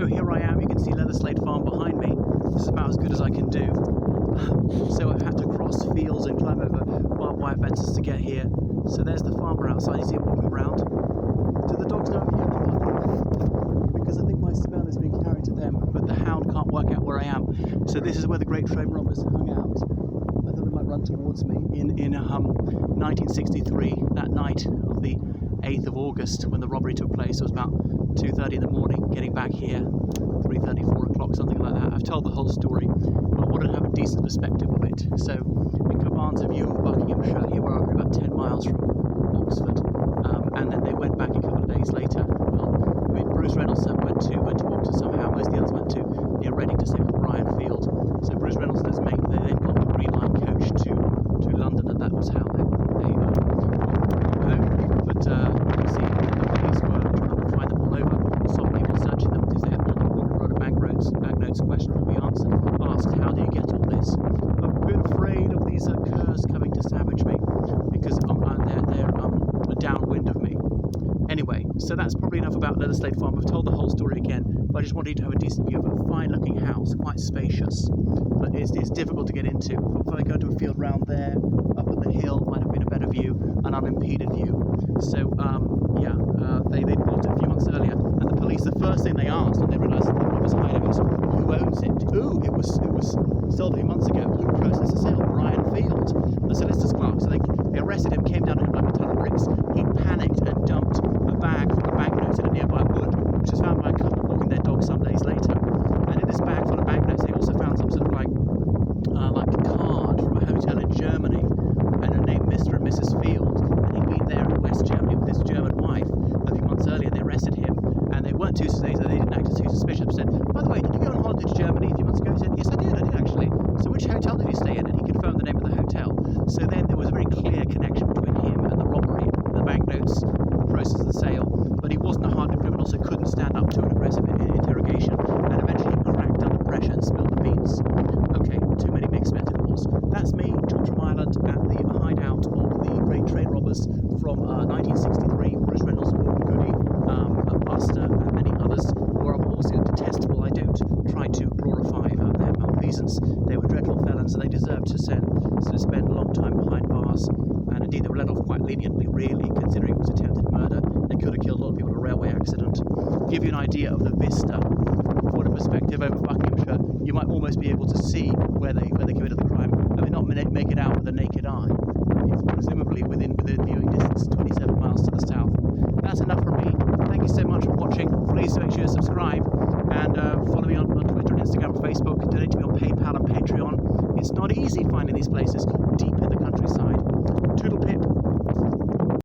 So here I am, you can see Leatherslade Farm behind me. This is about as good as I can do. So I've had to cross fields and climb over barbed wire fences to get here. So there's the farmer outside, you see him walking around. Do the dogs know I'm here? Because I think my smell is being carried to them, but the hound can't work out where I am. So this is where the great train robbers hung out. I thought they might run towards me in 1963, that night of the 8th of August when the robbery took place. It was about 2:30 in the morning, getting back here, 3:30, 4 o'clock, something like that. I've told the whole story, but I wanted to have a decent perspective of it. So in Caban's view of Buckinghamshire, here we are about 10 miles from Oxford, and then they went back a couple of days later. Well, I mean, Bruce Reynolds went to Oxford somehow, most of the others went to near Reading to stay with Brian Field. So Bruce Reynolds and his mate, they then got the Green Line coach to London, and that was how they home. But you see, the police were trying to find them all over, some people searching them because they had another load of banknotes, questions will be asked, how do you get all this? I'm a bit afraid of these curs coming to savage me, because they're downwind of me. Anyway, so that's probably enough about Leatherslade Farm. I've told the whole story again, but I just wanted you to have a decent view of a fine looking house, quite spacious, but it's difficult to get into. If I go to a field round there, up at the hill, might have been a better view, an unimpeded view. So they bought it a few months earlier, and the police, the first thing they asked when they realised that it was hideout was, who owns it? Ooh, it was sold a few months ago. Who processed the sale? Brian Field, the solicitor's clerk. So they arrested him, came down to him like a ton of bricks. He panicked and dumped a bag full of banknotes in a nearby wood, which was found by a couple walking their dog some days later. And in this bag full of banknotes, they also found some sort of like a card from a hotel in Germany, and a name Mr. and Mrs. Field. And he'd been there in West Germany with his German wife a few months earlier. They arrested him, and they weren't too suspicious. They didn't act too suspicious. But said, by the way, did you go on holiday to Germany a few months ago? He said, yes, I did actually. So which hotel did you stay in? And he confirmed the name of the hotel. So then there was a very clear connection between him and the robbery, the banknotes, the process of the sale. But he wasn't a hardened criminal, so couldn't stand up to an aggressive interrogation, and eventually cracked under pressure and spilled the beans. Okay, too many mixed metaphors. That's me, George from Ireland, at the hideout of the great train robbers from 1963. Bruce Reynolds, Gordon Goody, Buster, and many others who are also detestable. I don't try to glorify their malfeasance. They were dreadful felons, and they deserved to spend a long time behind bars. And indeed, they were let off quite leniently, really, considering it was attempted murder. They could have killed a lot of people in a railway accident. To give you an idea of the vista, what a perspective over Buckinghamshire, you might almost be able to see where they committed the crime. I mean, not make it out with the naked eye. It's presumably within viewing distance, 27 miles to the south. That's enough from me. Thank you so much for watching. Please make sure you subscribe, and follow me on Twitter and Instagram and Facebook. Donate to me on PayPal and Patreon. It's not easy finding these places deep in the country.